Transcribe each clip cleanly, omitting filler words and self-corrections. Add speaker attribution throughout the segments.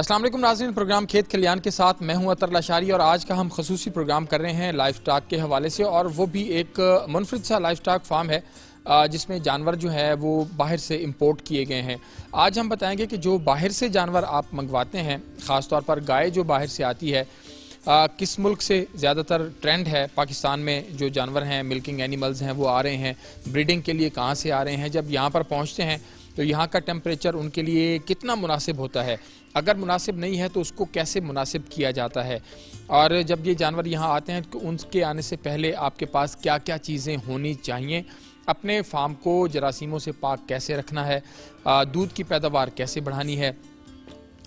Speaker 1: السلام علیکم ناظرین، پروگرام کھیت کھلیان کے ساتھ میں ہوں اطہر لاشاری اور آج کا ہم خصوصی پروگرام کر رہے ہیں لائف سٹاک کے حوالے سے، اور وہ بھی ایک منفرد سا لائف سٹاک فارم ہے جس میں جانور جو ہے وہ باہر سے امپورٹ کیے گئے ہیں۔ آج ہم بتائیں گے کہ جو باہر سے جانور آپ منگواتے ہیں، خاص طور پر گائے جو باہر سے آتی ہے، کس ملک سے زیادہ تر ٹرینڈ ہے پاکستان میں جو جانور ہیں، ملکنگ اینیملز ہیں، وہ آ رہے ہیں، بریڈنگ کے لیے کہاں سے آ رہے ہیں، جب یہاں پر پہنچتے ہیں تو یہاں کا ٹیمپریچر ان کے لیے کتنا مناسب ہوتا ہے، اگر مناسب نہیں ہے تو اس کو کیسے مناسب کیا جاتا ہے، اور جب یہ جانور یہاں آتے ہیں تو ان کے آنے سے پہلے آپ کے پاس کیا کیا چیزیں ہونی چاہیے، اپنے فارم کو جراثیموں سے پاک کیسے رکھنا ہے، دودھ کی پیداوار کیسے بڑھانی ہے،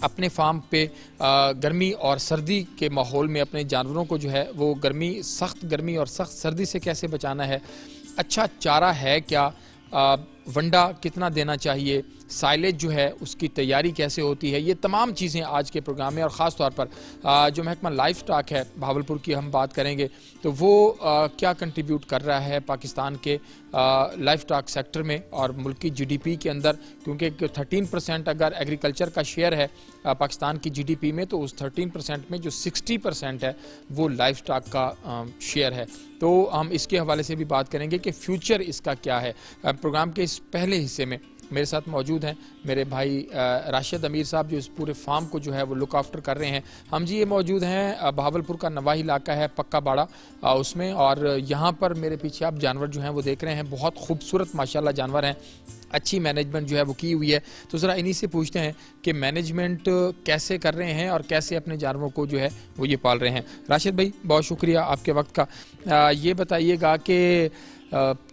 Speaker 1: اپنے فارم پہ گرمی اور سردی کے ماحول میں اپنے جانوروں کو جو ہے وہ سخت گرمی اور سخت سردی سے کیسے بچانا ہے، اچھا چارہ ہے کیا، ونڈا کتنا دینا چاہیے، سائلیج جو ہے اس کی تیاری کیسے ہوتی ہے، یہ تمام چیزیں آج کے پروگرام میں، اور خاص طور پر جو محکمہ لائف سٹاک ہے بہاولپور کی ہم بات کریں گے تو وہ کیا کنٹریبیوٹ کر رہا ہے پاکستان کے لائف سٹاک سیکٹر میں اور ملک کی جی ڈی پی کے اندر، کیونکہ 13% اگر ایگریکلچر کا شیئر ہے پاکستان کی جی ڈی پی میں تو اس 13% میں جو 60% ہے وہ لائف سٹاک کا شیئر ہے، تو ہم اس کے حوالے سے بھی بات کریں گے کہ فیوچر اس کا کیا ہے۔ پروگرام کے اس پہلے حصے میں میرے ساتھ موجود ہیں میرے بھائی راشد امیر صاحب جو اس پورے فارم کو جو ہے وہ لک آفٹر کر رہے ہیں۔ ہم جی یہ موجود ہیں بہاولپور کا نواحی علاقہ ہے پکا باڑہ اس میں، اور یہاں پر میرے پیچھے آپ جانور جو ہیں وہ دیکھ رہے ہیں، بہت خوبصورت ماشاءاللہ جانور ہیں، اچھی مینجمنٹ جو ہے وہ کی ہوئی ہے، تو ذرا انہی سے پوچھتے ہیں کہ مینجمنٹ کیسے کر رہے ہیں اور کیسے اپنے جانوروں کو جو ہے وہ یہ پال رہے ہیں۔ راشد بھائی بہت شکریہ آپ کے وقت کا، یہ بتائیے گا کہ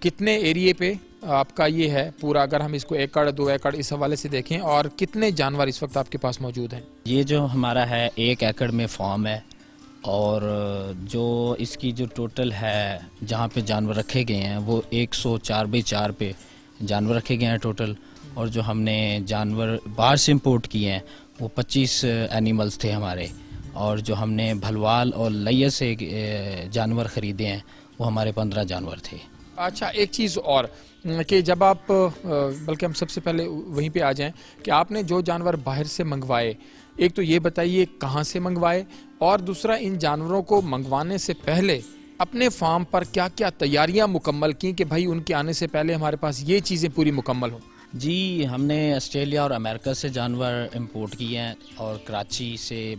Speaker 1: کتنے ایریے پہ آپ کا یہ ہے پورا، اگر ہم اس کو 1 ایکڑ 2 ایکڑ اس حوالے سے دیکھیں، اور کتنے جانور اس وقت آپ کے پاس موجود ہیں؟ یہ
Speaker 2: جو ہمارا ہے 1 ایکڑ میں فارم ہے، اور جو اس کی جو ٹوٹل ہے جہاں پہ جانور رکھے گئے ہیں وہ 104x4 پہ جانور رکھے گئے ہیں ٹوٹل، اور جو ہم نے جانور باہر سے امپورٹ کیے ہیں وہ 25 اینیملز تھے ہمارے، اور جو ہم نے بھلوال اور لیا سے جانور خریدے ہیں وہ ہمارے 15 جانور تھے۔
Speaker 1: اچھا ایک چیز اور کہ جب آپ بلکہ ہم سب سے پہلے وہیں پہ آ جائیں کہ آپ نے جو جانور باہر سے منگوائے، ایک تو یہ بتائیے کہاں سے منگوائے، اور دوسرا ان جانوروں کو منگوانے سے پہلے اپنے فارم پر کیا کیا تیاریاں مکمل کی کہ بھائی ان کے آنے سے پہلے ہمارے پاس یہ چیزیں پوری مکمل ہوں؟
Speaker 2: جی ہم نے آسٹریلیا اور امریکہ سے جانور امپورٹ کیے ہیں، اور کراچی سے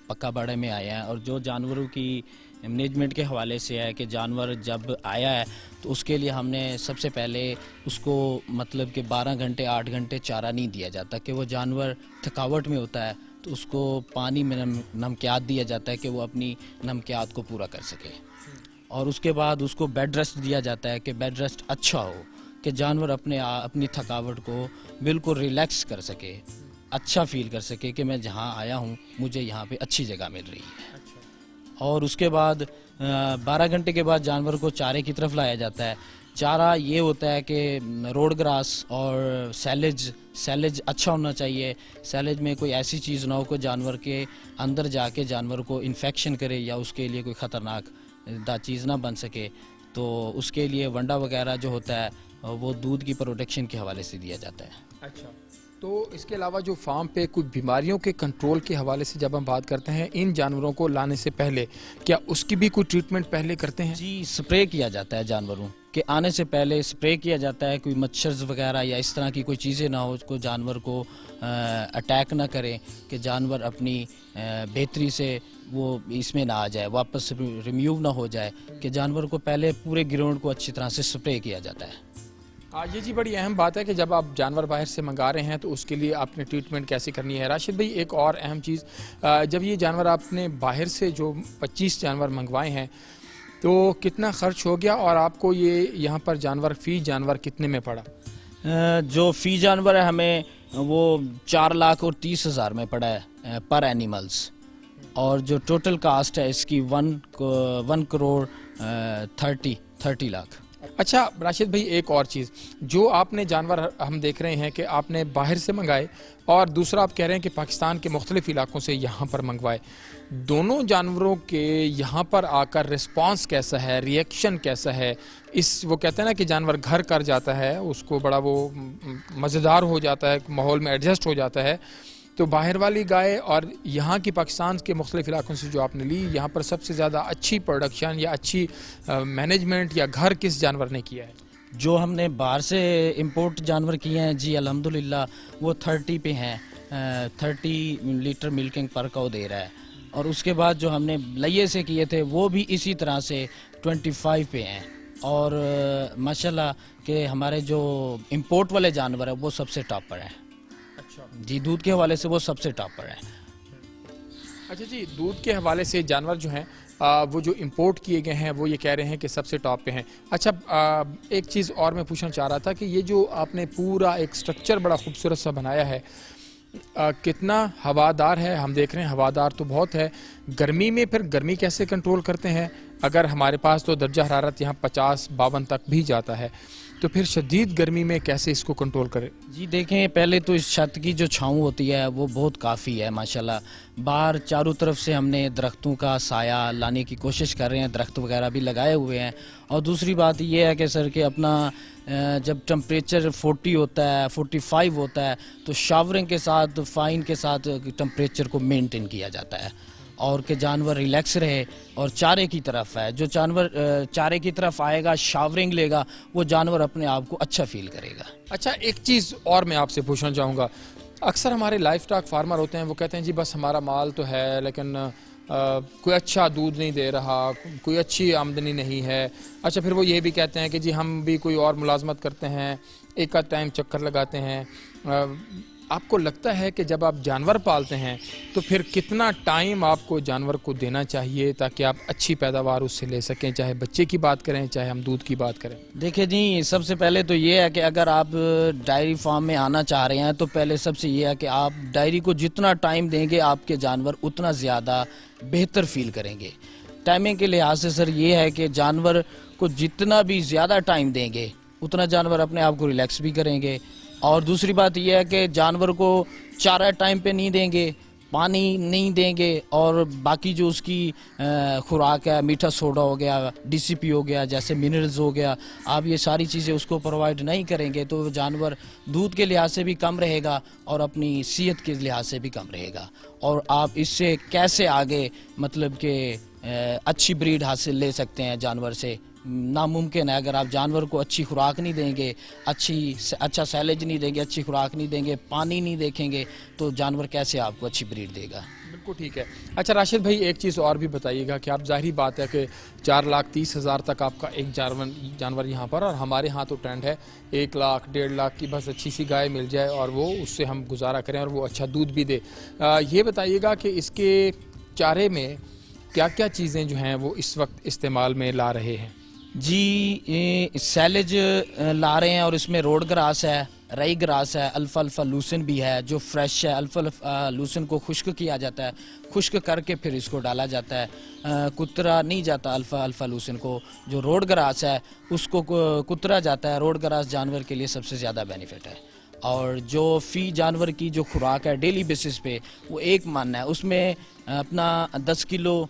Speaker 2: پکا باڑے میں آیا ہے، اور جو جانوروں کی مینجمنٹ کے حوالے سے ہے کہ جانور جب آیا ہے تو اس کے لیے ہم نے سب سے پہلے اس کو مطلب کہ 12 گھنٹے 8 گھنٹے چارہ نہیں دیا جاتا، کہ وہ جانور تھکاوٹ میں ہوتا ہے تو اس کو پانی میں نمکیات دیا جاتا ہے کہ وہ اپنی نمکیات کو پورا کر سکے، اور اس کے بعد اس کو بیڈ ریسٹ دیا جاتا ہے کہ بیڈ ریسٹ اچھا ہو، کہ جانور اپنی تھکاوٹ کو بالکل ریلیکس کر سکے، اچھا فیل کر سکے کہ میں جہاں آیا ہوں مجھے یہاں پہ اچھی جگہ مل رہی ہے۔ اور اس کے بعد 12 گھنٹے کے بعد جانور کو چارے کی طرف لایا جاتا ہے۔ چارہ یہ ہوتا ہے کہ روڈ گراس اور سیلیج اچھا ہونا چاہیے، سیلیج میں کوئی ایسی چیز نہ ہو کہ جانور کے اندر جا کے جانور کو انفیکشن کرے یا اس کے لیے کوئی خطرناک چیز نہ بن سکے، تو اس کے لیے ونڈا وغیرہ جو ہوتا ہے وہ دودھ کی پروٹیکشن کے حوالے سے دیا جاتا ہے۔
Speaker 1: اچھا، تو اس کے علاوہ جو فارم پہ کچھ بیماریوں کے کنٹرول کے حوالے سے جب ہم بات کرتے ہیں ان جانوروں کو لانے سے پہلے، کیا اس کی بھی کوئی ٹریٹمنٹ پہلے کرتے ہیں؟
Speaker 2: جی سپرے کیا جاتا ہے جانوروں کے آنے سے پہلے، سپرے کیا جاتا ہے، کوئی مچھرز وغیرہ یا اس طرح کی کوئی چیزیں نہ ہو، اس کو جانور کو اٹیک نہ کرے، کہ جانور اپنی بہتری سے وہ اس میں نہ آ جائے، واپس ریمیو نہ ہو جائے، کہ جانور کو پہلے پورے گراؤنڈ کو اچھی طرح سے سپرے کیا جاتا ہے۔
Speaker 1: یہ جی بڑی اہم بات ہے کہ جب آپ جانور باہر سے منگا رہے ہیں تو اس کے لیے آپ نے ٹریٹمنٹ کیسے کرنی ہے۔ راشد بھائی ایک اور اہم چیز، جب یہ جانور آپ نے باہر سے جو 25 جانور منگوائے ہیں تو کتنا خرچ ہو گیا، اور آپ کو یہ یہاں پر جانور فی جانور کتنے میں پڑا؟
Speaker 2: جو فی جانور ہے ہمیں وہ 4,30,000 میں پڑا ہے پر اینیملز، اور جو ٹوٹل کاسٹ ہے اس کی 1 کروڑ 30 لاکھ۔
Speaker 1: اچھا راشد بھائی ایک اور چیز، جو آپ نے جانور ہم دیکھ رہے ہیں کہ آپ نے باہر سے منگائے، اور دوسرا آپ کہہ رہے ہیں کہ پاکستان کے مختلف علاقوں سے یہاں پر منگوائے، دونوں جانوروں کے یہاں پر آ کر رسپانس کیسا ہے، ری ایکشن کیسا ہے؟ وہ کہتے ہیں نا کہ جانور گھر کر جاتا ہے، اس کو بڑا وہ مزیدار ہو جاتا ہے، ماحول میں ایڈجسٹ ہو جاتا ہے، تو باہر والی گائے اور یہاں کی پاکستان کے مختلف علاقوں سے جو آپ نے لی، یہاں پر سب سے زیادہ اچھی پروڈکشن یا اچھی مینجمنٹ یا گھر کس جانور نے کیا ہے؟
Speaker 2: جو ہم نے باہر سے امپورٹ جانور کیے ہیں جی الحمدللہ وہ 30 پہ ہیں، 30 لیٹر ملکنگ پر کو دے رہا ہے. اور اس کے بعد جو ہم نے لئے سے کیے تھے وہ بھی اسی طرح سے 25 پہ ہیں. اور ماشاءاللہ کہ ہمارے جو امپورٹ والے جانور ہیں وہ سب سے ٹاپ پر ہیں.
Speaker 1: اچھا
Speaker 2: جی دودھ کے حوالے سے وہ سب سے ٹاپ پر ہیں.
Speaker 1: اچھا جی، دودھ کے حوالے سے جانور جو ہیں وہ جو امپورٹ کیے گئے ہیں وہ یہ کہہ رہے ہیں کہ سب سے ٹاپ پہ ہیں. اچھا ایک چیز اور میں پوچھنا چاہ رہا تھا کہ یہ جو آپ نے پورا ایک سٹرکچر بڑا خوبصورت سا بنایا ہے، کتنا ہوادار ہے؟ ہم دیکھ رہے ہیں ہوادار تو بہت ہے. گرمی میں پھر گرمی کیسے کنٹرول کرتے ہیں؟ اگر ہمارے پاس تو درجہ حرارت یہاں 50-52 تک بھی جاتا ہے، تو پھر شدید گرمی میں کیسے اس کو کنٹرول کرے؟
Speaker 2: جی دیکھیں، پہلے تو اس چھت کی جو چھاؤں ہوتی ہے وہ بہت کافی ہے ماشاءاللہ. باہر چاروں طرف سے ہم نے درختوں کا سایہ لانے کی کوشش کر رہے ہیں، درخت وغیرہ بھی لگائے ہوئے ہیں. اور دوسری بات یہ ہے کہ سر کہ اپنا جب ٹمپریچر 40 ہوتا ہے 45 ہوتا ہے تو شاورنگ کے ساتھ فائن کے ساتھ ٹمپریچر کو مینٹین کیا جاتا ہے اور کہ جانور ریلیکس رہے. اور چارے کی طرف ہے، جو جانور چارے کی طرف آئے گا شاورنگ لے گا وہ جانور اپنے آپ کو اچھا فیل کرے گا.
Speaker 1: اچھا ایک چیز اور میں آپ سے پوچھنا چاہوں گا، اکثر ہمارے لائف اسٹاک فارمر ہوتے ہیں وہ کہتے ہیں جی بس ہمارا مال تو ہے لیکن کوئی اچھا دودھ نہیں دے رہا، کوئی اچھی آمدنی نہیں ہے. اچھا پھر وہ یہ بھی کہتے ہیں کہ جی ہم بھی کوئی اور ملازمت کرتے ہیں، ایک آدھ ٹائم چکر لگاتے ہیں. آپ کو لگتا ہے کہ جب آپ جانور پالتے ہیں تو پھر کتنا ٹائم آپ کو جانور کو دینا چاہیے تاکہ آپ اچھی پیداوار اس سے لے سکیں، چاہے بچے کی بات کریں چاہے ہم دودھ کی بات کریں؟
Speaker 2: دیکھیں جی، سب سے پہلے تو یہ ہے کہ اگر آپ ڈائری فارم میں آنا چاہ رہے ہیں تو پہلے سب سے یہ ہے کہ آپ ڈائری کو جتنا ٹائم دیں گے آپ کے جانور اتنا زیادہ بہتر فیل کریں گے. ٹائمنگ کے لحاظ سے سر یہ ہے کہ جانور کو جتنا بھی زیادہ ٹائم دیں گے اتنا جانور اپنے آپ کو ریلیکس بھی کریں گے. اور دوسری بات یہ ہے کہ جانور کو چارہ ٹائم پہ نہیں دیں گے، پانی نہیں دیں گے، اور باقی جو اس کی خوراک ہے، میٹھا سوڈا ہو گیا، ڈی سی پی ہو گیا، جیسے منرلز ہو گیا، آپ یہ ساری چیزیں اس کو پرووائڈ نہیں کریں گے تو جانور دودھ کے لحاظ سے بھی کم رہے گا اور اپنی صحت کے لحاظ سے بھی کم رہے گا. اور آپ اس سے کیسے آگے مطلب کہ اچھی بریڈ حاصل لے سکتے ہیں جانور سے؟ ناممکن ہے. اگر آپ جانور کو اچھی خوراک نہیں دیں گے، اچھا سیلیج نہیں دیں گے، اچھی خوراک نہیں دیں گے، پانی نہیں دیکھیں گے تو جانور کیسے آپ کو اچھی بریڈ دے گا؟
Speaker 1: بالکل ٹھیک ہے. اچھا راشد بھائی ایک چیز اور بھی بتائیے گا کہ آپ ظاہری بات ہے کہ 4,30,000 تک آپ کا ایک جانور یہاں پر، اور ہمارے ہاں تو ٹرینڈ ہے 1 لاکھ 1.5 لاکھ کی بس اچھی سی گائے مل جائے اور وہ اس سے ہم گزارا کریں اور وہ اچھا دودھ بھی دے. یہ بتائیے گا کہ اس کے چارے میں کیا کیا چیزیں جو ہیں وہ اس وقت استعمال میں لا رہے ہیں؟
Speaker 2: جی سیلیج لا رہے ہیں اور اس میں روڈ گراس ہے، رئی گراس ہے، الفا لوسن بھی ہے جو فریش ہے. الفا لوسن کو خشک کیا جاتا ہے، خشک کر کے پھر اس کو ڈالا جاتا ہے. کترا نہیں جاتا الفا لوسن کو. جو روڈ گراس ہے اس کو کترا جاتا ہے. روڈ گراس جانور کے لیے سب سے زیادہ بینیفٹ ہے. اور جو فی جانور کی جو خوراک ہے ڈیلی بیسس پہ وہ ایک ماننا ہے، اس میں اپنا 10 کلو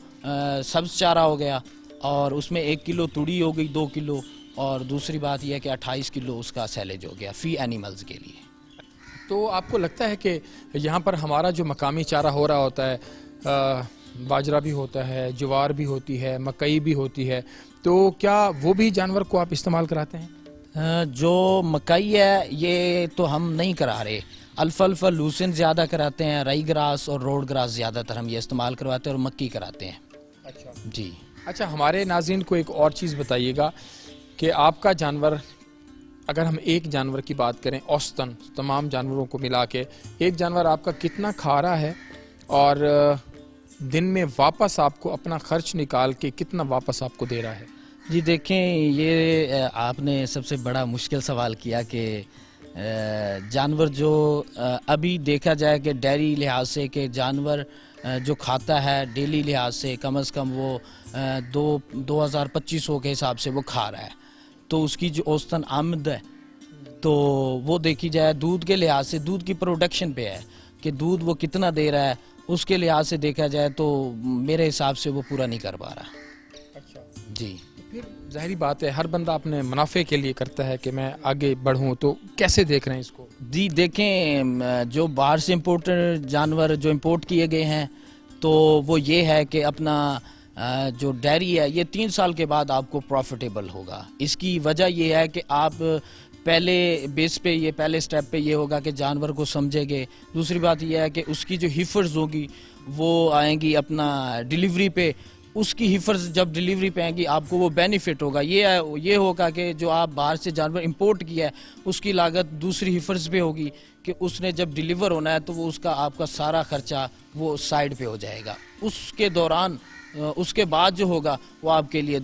Speaker 2: سبز چارہ ہو گیا اور اس میں 1 کلو تڑی ہو گئی، 2 کلو، اور دوسری بات یہ ہے کہ 28 کلو اس کا سیلیج ہو گیا فی اینیملز کے لیے.
Speaker 1: تو آپ کو لگتا ہے کہ یہاں پر ہمارا جو مقامی چارہ ہو رہا ہوتا ہے، باجرہ بھی ہوتا ہے، جوار بھی ہوتی ہے، مکئی بھی ہوتی ہے، تو کیا وہ بھی جانور کو آپ استعمال کراتے ہیں؟
Speaker 2: جو مکئی ہے یہ تو ہم نہیں کرا رہے. الفا لوسن زیادہ کراتے ہیں، رائی گراس اور روڈ گراس زیادہ تر ہم یہ استعمال کرواتے ہیں اور مکی کراتے ہیں.
Speaker 1: اچھا
Speaker 2: جی.
Speaker 1: اچھا ہمارے ناظرین کو ایک اور چیز بتائیے گا کہ آپ کا جانور، اگر ہم ایک جانور کی بات کریں اوسطاً تمام جانوروں کو ملا کے، ایک جانور آپ کا کتنا کھا رہا ہے اور دن میں واپس آپ کو اپنا خرچ نکال کے کتنا واپس آپ کو دے رہا ہے؟
Speaker 2: جی دیکھیں، یہ آپ نے سب سے بڑا مشکل سوال کیا کہ جانور جو ابھی دیکھا جائے کہ ڈیری لحاظ سے کہ جانور جو کھاتا ہے ڈیلی لحاظ سے کم از کم وہ 2,2500 کے حساب سے وہ کھا رہا ہے. تو اس کی جو اوسطاً آمد ہے تو وہ دیکھی جائے دودھ کے لحاظ سے، دودھ کی پروڈکشن پہ ہے کہ دودھ وہ کتنا دے رہا ہے، اس کے لحاظ سے دیکھا جائے تو میرے حساب سے وہ پورا نہیں کر پا رہا.
Speaker 1: اچھا
Speaker 2: جی.
Speaker 1: پھر ظاہری بات ہے ہر بندہ اپنے منافع کے لیے کرتا ہے کہ میں آگے بڑھوں, تو کیسے دیکھ رہے ہیں اس کو؟
Speaker 2: جی دیکھیں, جو باہر سے امپورٹڈ جانور جو امپورٹ کیے گئے ہیں تو وہ یہ ہے کہ اپنا جو ڈیری ہے یہ 3 سال کے بعد آپ کو پروفیٹیبل ہوگا. اس کی وجہ یہ ہے کہ آپ پہلے بیس پہ, یہ پہلے سٹیپ پہ یہ ہوگا کہ جانور کو سمجھیں گے. دوسری بات یہ ہے کہ اس کی جو حفظ ہوگی وہ آئیں گی اپنا ڈیلیوری پہ. اس کی حفظ جب ڈیلیوری پہ آئیں گی آپ کو وہ بینیفٹ ہوگا. یہ ہوگا کہ جو آپ باہر سے جانور امپورٹ کیا ہے اس کی لاگت دوسری حفظ پہ ہوگی کہ اس نے جب ڈیلیور ہونا ہے تو وہ اس کا آپ کا سارا خرچہ وہ سائڈ پہ ہو جائے گا. اس کے دوران اس کے بعد جو ہوگا وہ آپ کے لیے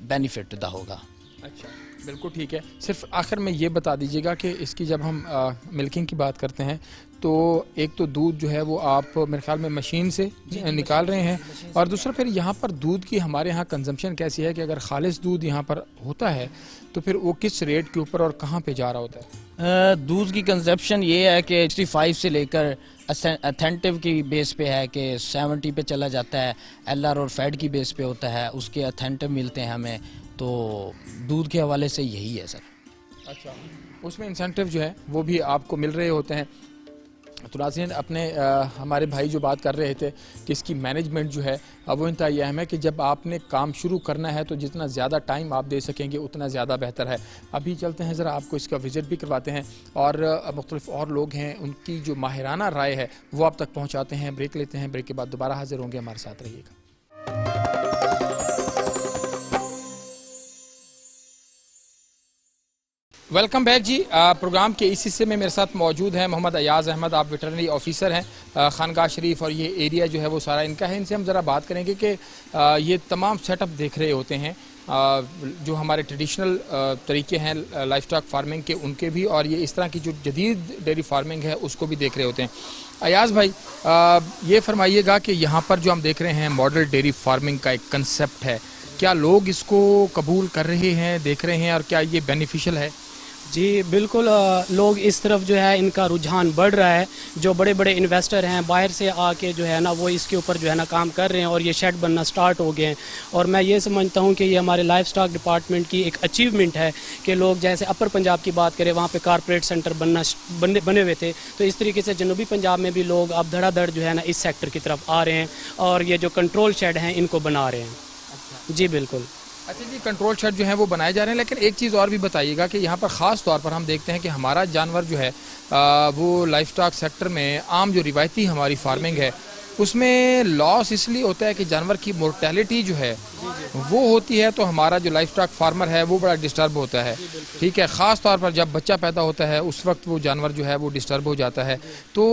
Speaker 2: بینیفٹ دہ ہوگا.
Speaker 1: اچھا, بالکل ٹھیک ہے. صرف آخر میں یہ بتا دیجیے گا کہ اس کی جب ہم ملکنگ کی بات کرتے ہیں تو ایک تو دودھ جو ہے وہ آپ میرے خیال میں مشین سے نکال رہے ہیں, اور دوسرا پھر یہاں پر دودھ کی ہمارے ہاں کنزمپشن کیسی ہے کہ اگر خالص دودھ یہاں پر ہوتا ہے تو پھر وہ کس ریٹ کے اوپر اور کہاں پہ جا رہا ہوتا ہے؟
Speaker 2: دودھ کی کنزپشن یہ ہے کہ 65 سے لے کر اتھینٹیو کی بیس پہ ہے کہ 70 پہ چلا جاتا ہے. ایل آر اور فیڈ کی بیس پہ ہوتا ہے, اس کے اتھینٹیو ملتے ہیں ہمیں. تو دودھ کے حوالے سے یہی ہے سر.
Speaker 1: اچھا, اس میں انسینٹیو جو ہے وہ بھی آپ کو مل رہے ہوتے ہیں. تو ناظرین, اپنے ہمارے بھائی جو بات کر رہے تھے کہ اس کی مینجمنٹ جو ہے وہ انتہائی اہم ہے کہ جب آپ نے کام شروع کرنا ہے تو جتنا زیادہ ٹائم آپ دے سکیں گے اتنا زیادہ بہتر ہے. ابھی چلتے ہیں ذرا آپ کو اس کا وزٹ بھی کرواتے ہیں اور مختلف اور لوگ ہیں ان کی جو ماہرانہ رائے ہے وہ آپ تک پہنچاتے ہیں. بریک لیتے ہیں, بریک کے بعد دوبارہ حاضر ہوں گے, ہمارے ساتھ رہیے گا. ویلکم بیک جی. پروگرام کے اس حصے میں میرے ساتھ موجود ہیں محمد ایاز احمد. آپ ویٹرنری آفیسر ہیں خانقاہ شریف, اور یہ ایریا جو ہے وہ سارا ان کا ہے. ان سے ہم ذرا بات کریں گے کہ یہ تمام سیٹ اپ دیکھ رہے ہوتے ہیں جو ہمارے ٹریڈیشنل طریقے ہیں لائف اسٹاک فارمنگ کے, ان کے بھی, اور یہ اس طرح کی جو جدید ڈیری فارمنگ ہے اس کو بھی دیکھ رہے ہوتے ہیں. ایاز بھائی, یہ فرمائیے گا کہ یہاں پر جو ہم دیکھ رہے ہیں ماڈل ڈیری فارمنگ کا ایک کنسیپٹ ہے, کیا لوگ اس کو قبول کر رہے ہیں, دیکھ رہے ہیں, اور کیا یہ بینیفیشل ہے؟
Speaker 3: جی بالکل, لوگ اس طرف جو ہے ان کا رجحان بڑھ رہا ہے. جو بڑے بڑے انویسٹر ہیں باہر سے آ کے جو ہے نا وہ اس کے اوپر جو ہے نا کام کر رہے ہیں اور یہ شیڈ بننا سٹارٹ ہو گئے ہیں. اور میں یہ سمجھتا ہوں کہ یہ ہمارے لائف سٹاک ڈپارٹمنٹ کی ایک اچیومنٹ ہے کہ لوگ جیسے اپر پنجاب کی بات کریں وہاں پہ کارپوریٹ سینٹر بنے ہوئے تھے, تو اس طریقے سے جنوبی پنجاب میں بھی لوگ اب دھڑا دھڑ جو ہے نا اس سیکٹر کی طرف آ رہے ہیں اور یہ جو کنٹرول شیڈ ہیں ان کو بنا رہے ہیں. جی بالکل.
Speaker 1: اچھا جی, کنٹرول شیڈ جو ہیں وہ بنائے جا رہے ہیں, لیکن ایک چیز اور بھی بتائیے گا کہ یہاں پر خاص طور پر ہم دیکھتے ہیں کہ ہمارا جانور جو ہے وہ لائف اسٹاک سیکٹر میں عام جو روایتی ہماری فارمنگ ہے اس میں لاس اس لیے ہوتا ہے کہ جانور کی مورٹیلٹی جو ہے وہ ہوتی ہے, تو ہمارا جو لائف اسٹاک فارمر ہے وہ بڑا ڈسٹرب ہوتا ہے. ٹھیک ہے, خاص طور پر جب بچہ پیدا ہوتا ہے اس وقت وہ جانور جو ہے وہ ڈسٹرب ہو جاتا ہے. تو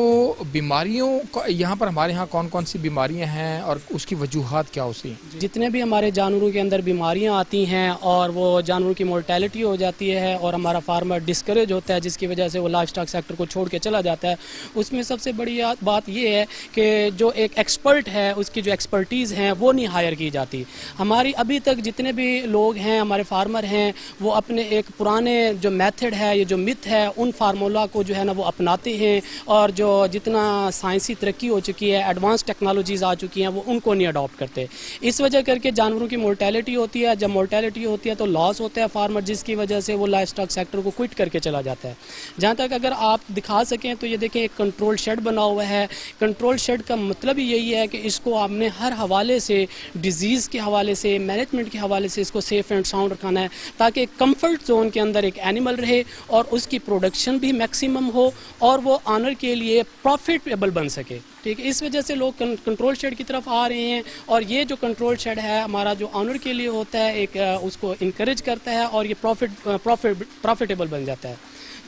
Speaker 1: بیماریوں کا یہاں پر ہمارے ہاں کون کون سی بیماریاں ہیں اور اس کی وجوہات کیا ہوتی ہیں؟
Speaker 3: جتنے بھی ہمارے جانوروں کے اندر بیماریاں آتی ہیں اور وہ جانوروں کی مورٹیلٹی ہو جاتی ہے اور ہمارا فارمر ڈسکریج ہوتا ہے جس کی وجہ سے وہ لائف اسٹاک سیکٹر کو چھوڑ کے چلا جاتا ہے, اس میں سب سے بڑی بات یہ ہے کہ جو ایک ایکسپرٹ ہے اس کی جو ایکسپرٹیز ہیں وہ نہیں ہائر کی جاتی. ہماری ابھی تک جتنے بھی لوگ ہیں ہمارے فارمر ہیں وہ اپنے ایک پرانے جو میتھڈ ہے, یہ جو مت ہے, ان فارمولا کو جو ہے نا وہ اپناتے ہیں, اور جو جتنا سائنسی ترقی ہو چکی ہے, ایڈوانس ٹیکنالوجیز آ چکی ہیں, وہ ان کو نہیں اڈاپٹ کرتے. اس وجہ کر کے جانوروں کی مورٹیلٹی ہوتی ہے. جب مورٹیلٹی ہوتی ہے تو لاس ہوتا ہے فارمر, جس کی وجہ سے وہ لائف اسٹاک سیکٹر کو کوئٹ کر کے چلا جاتا ہے. جہاں تک اگر آپ دکھا سکیں تو یہ دیکھیں ایک کنٹرول شیڈ بنا ہوا ہے. کنٹرول شیڈ کا مطلب یہی ہے کہ اس کو آپ نے ہر حوالے سے, ڈیزیز کے حوالے سے, مینجمنٹ کے حوالے سے اس کو سیف اینڈ ساؤنڈ رکھنا ہے تاکہ ایک کمفرٹ زون کے اندر ایک اینیمل رہے اور اس کی پروڈکشن بھی میکسیمم ہو اور وہ آنر کے لیے پروفیٹیبل بن سکے. ٹھیک ہے, اس وجہ سے لوگ کنٹرول شیڈ کی طرف آ رہے ہیں, اور یہ جو کنٹرول شیڈ ہے ہمارا جو آنر کے لیے ہوتا ہے ایک اس کو انکریج کرتا ہے اور یہ پروفیٹیبل بن جاتا ہے.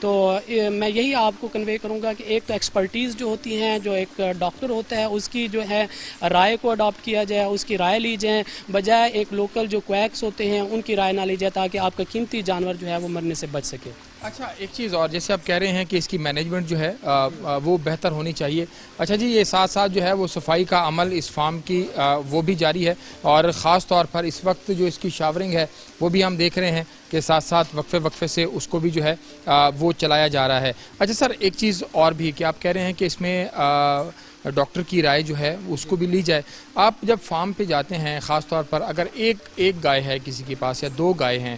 Speaker 3: تو میں یہی آپ کو کنوے کروں گا کہ ایک تو ایکسپرٹیز جو ہوتی ہیں, جو ایک ڈاکٹر ہوتا ہے اس کی جو ہے رائے کو اڈاپٹ کیا جائے, اس کی رائے لی جائے, بجائے ایک لوکل جو کویکس ہوتے ہیں ان کی رائے نہ لی جائے تاکہ آپ کا قیمتی جانور جو ہے وہ مرنے سے بچ سکے.
Speaker 1: اچھا, ایک چیز اور, جیسے آپ کہہ رہے ہیں کہ اس کی مینجمنٹ جو ہے وہ بہتر ہونی چاہیے. اچھا جی, یہ ساتھ ساتھ جو ہے وہ صفائی کا عمل اس فارم کی وہ بھی جاری ہے, اور خاص طور پر اس وقت جو اس کی شاورنگ ہے وہ بھی ہم دیکھ رہے ہیں کہ ساتھ ساتھ وقفے سے اس کو بھی جو ہے وہ چلایا جا رہا ہے. اچھا سر, ایک چیز اور بھی کہ آپ کہہ رہے ہیں کہ اس میں ڈاکٹر کی رائے جو ہے اس کو بھی لی جائے. آپ جب فارم پہ جاتے ہیں خاص طور پر اگر ایک گائے ہے کسی کے پاس یا 2 گائے ہیں,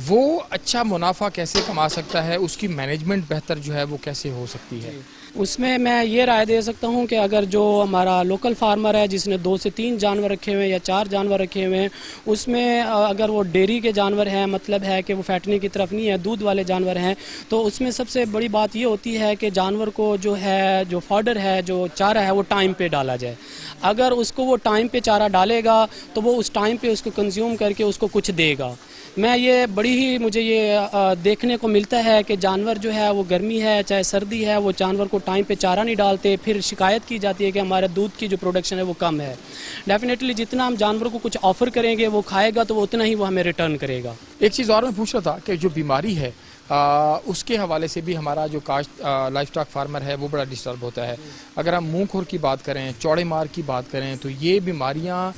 Speaker 1: وہ اچھا منافع کیسے کما سکتا ہے, اس کی مینجمنٹ بہتر جو ہے وہ کیسے ہو سکتی ہے؟
Speaker 3: اس میں یہ رائے دے سکتا ہوں کہ اگر جو ہمارا لوکل فارمر ہے جس نے 2 سے 3 جانور رکھے ہوئے ہیں یا 4 جانور رکھے ہوئے ہیں, اس میں اگر وہ ڈیری کے جانور ہیں, مطلب ہے کہ وہ فیٹنگ کی طرف نہیں ہے, دودھ والے جانور ہیں, تو اس میں سب سے بڑی بات یہ ہوتی ہے کہ جانور کو جو فاڈر ہے, جو چارہ ہے, وہ ٹائم پہ ڈالا جائے. اگر اس کو وہ ٹائم پہ چارہ ڈالے گا تو وہ اس ٹائم پہ اس کو کنزیوم کر کے اس کو کچھ دے گا. مجھے یہ دیکھنے کو ملتا ہے کہ جانور جو ہے وہ گرمی ہے چاہے سردی ہے, وہ جانور کو ٹائم پہ چارہ نہیں ڈالتے, پھر شکایت کی جاتی ہے کہ ہمارے دودھ کی جو پروڈکشن ہے وہ کم ہے. ڈیفینیٹلی جتنا ہم جانور کو کچھ آفر کریں گے وہ کھائے گا تو وہ اتنا ہی وہ ہمیں ریٹرن کرے گا.
Speaker 1: ایک چیز اور میں پوچھ رہا تھا کہ جو بیماری ہے اس کے حوالے سے بھی ہمارا جو کاشت لائف اسٹاک فارمر ہے وہ بڑا ڈسٹرب ہوتا ہے. اگر ہم منہ کھور کی بات کریں, چوڑے مار کی بات کریں, تو یہ بیماریاں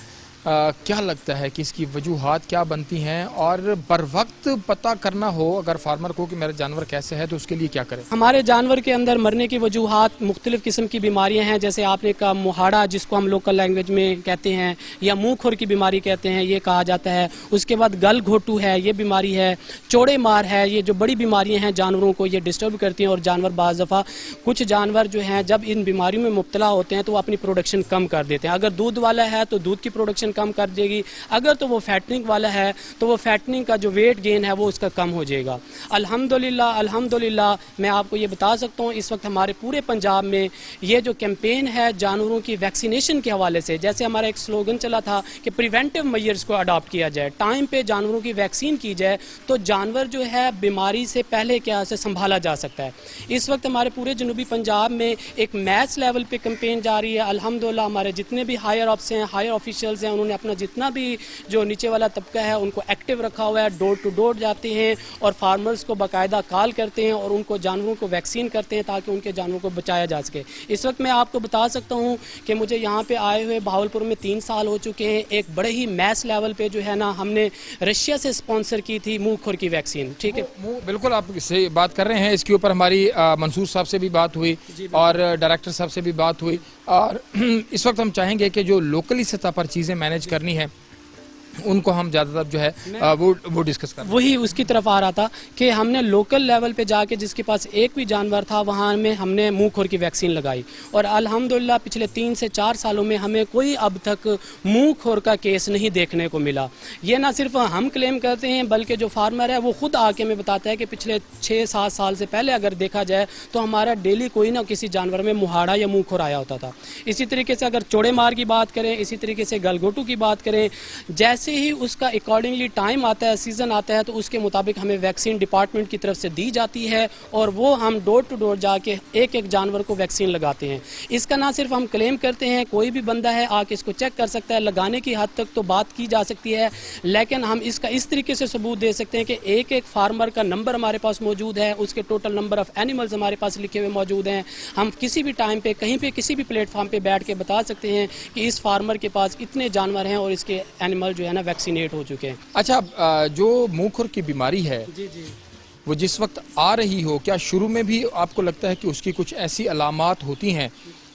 Speaker 1: کیا لگتا ہے کہ اس کی وجوہات کیا بنتی ہیں, اور بر وقت پتہ کرنا ہو اگر فارمر کو کہ میرا جانور کیسے ہے تو اس کے لیے کیا کرے؟
Speaker 3: ہمارے جانور کے اندر مرنے کی وجوہات مختلف قسم کی بیماریاں ہیں, جیسے آپ نے کہا مہاڑا جس کو ہم لوکل لینگویج میں کہتے ہیں, یا منہ کھور کی بیماری کہتے ہیں, یہ کہا جاتا ہے. اس کے بعد گل گھوٹو ہے, یہ بیماری ہے. چوڑے مار ہے, یہ جو بڑی بیماریاں ہیں جانوروں کو یہ ڈسٹرب کرتی ہیں, اور جانور بعض دفعہ کچھ جانور جو ہیں جب ان بیماریوں میں مبتلا ہوتے ہیں تو وہ اپنی پروڈکشن کم کر دیتے ہیں. اگر دودھ والا ہے تو دودھ کی پروڈکشن کم کر دے گی, اگر تو وہ فیٹنگ والا ہے تو وہ فیٹنگ کا جو ویٹ گین ہے وہ اس کا کم ہو جائے گا. الحمدللہ میں آپ کو یہ بتا سکتا ہوں اس وقت ہمارے پورے پنجاب میں یہ جو کیمپین ہے جانوروں کی ویکسینیشن کے حوالے سے, جیسے ہمارا ایک سلوگن چلا تھا کہ پریونٹیو میئرز کو اڈاپٹ کیا جائے, ٹائم پہ جانوروں کی ویکسین کی جائے تو جانور جو ہے بیماری سے پہلے کیا سے سنبھالا جا سکتا ہے. اس وقت ہمارے پورے جنوبی پنجاب میں ایک میس لیول پہ کیمپین جاری ہے. الحمدللہ ہمارے جتنے بھی ہائر آفس ہیں, ہائر آفیشلز ہیں, انہوں نے اپنا جتنا بھی جو نیچے والا طبقہ ہے ان کو ایکٹیو رکھا ہوا ہے, ڈور ٹو ڈور جاتے ہیں اور فارمرز کو باقاعدہ کال کرتے ہیں اور ان کو جانوروں کو ویکسین کرتے ہیں تاکہ ان کے جانوروں کو بچایا جا سکے. اس وقت میں آپ کو بتا سکتا ہوں کہ مجھے یہاں پہ آئے ہوئے بہاولپور میں 3 سال ہو چکے ہیں. ایک بڑے ہی میس لیول پہ جو ہے نا ہم نے رشیا سے اسپانسر کی تھی منہ کھور کی ویکسین. ٹھیک ہے,
Speaker 1: بالکل آپ سے بات کر رہے ہیں, اس کے اوپر ہماری منصور صاحب سے بھی بات ہوئی اور ڈائریکٹر صاحب سے بھی بات ہوئی, اور اس وقت ہم چاہیں گے کہ جو لوکلی سطح پر چیزیں مینیج کرنی ہے ان کو ہم زیادہ تر جو ہے وہ ڈسکس کریں.
Speaker 3: وہی اس کی طرف آ رہا تھا کہ ہم نے لوکل لیول پہ جا کے جس کے پاس ایک بھی جانور تھا وہاں میں ہم نے منہ کھور کی ویکسین لگائی, اور الحمدللہ پچھلے 3 سے 4 سالوں میں ہمیں کوئی اب تک منہ کھور کا کیس نہیں دیکھنے کو ملا. یہ نہ صرف ہم کلیم کرتے ہیں بلکہ جو فارمر ہے وہ خود آ کے ہمیں بتاتا ہے کہ پچھلے 6-7 سال سے پہلے اگر دیکھا جائے تو ہمارا ڈیلی کوئی نہ کسی جانور میں مہاڑا یا منہ کھور آیا ہوتا تھا. اسی طریقے سے اگر چوڑے مار کی بات کریں, اسی طریقے سے گل گھوٹو کی بات کریں, جیسے ہی اس کا اکارڈنگلی ٹائم آتا ہے, سیزن آتا ہے, تو اس کے مطابق ہمیں ویکسین ڈپارٹمنٹ کی طرف سے دی جاتی ہے اور وہ ہم ڈور ٹو ڈور جا کے ایک جانور کو ویکسین لگاتے ہیں. اس کا نہ صرف ہم کلیم کرتے ہیں, کوئی بھی بندہ ہے آ کے اس کو چیک کر سکتا ہے, لگانے کی حد تک تو بات کی جا سکتی ہے, لیکن ہم اس کا اس طریقے سے ثبوت دے سکتے ہیں کہ ایک فارمر کا نمبر ہمارے پاس موجود ہے, اس کے ٹوٹل نمبر آف اینیملز ہمارے پاس لکھے ہوئے موجود ہیں. ہم کسی بھی ٹائم پہ کہیں پہ کسی بھی پلیٹ فارم پہ بیٹھ کے بتا سکتے ہیں کہ اس فارمر کے پاس اتنے جانور ہیں اور اس کے اینیمل جو ہے نا ویکسینیٹ ہو چکے ہیں.
Speaker 1: اچھا, جو منہ کھور کی بیماری ہے وہ جس وقت آ رہی ہو, کیا شروع میں بھی آپ کو لگتا ہے کہ اس کی کچھ ایسی علامات ہوتی ہیں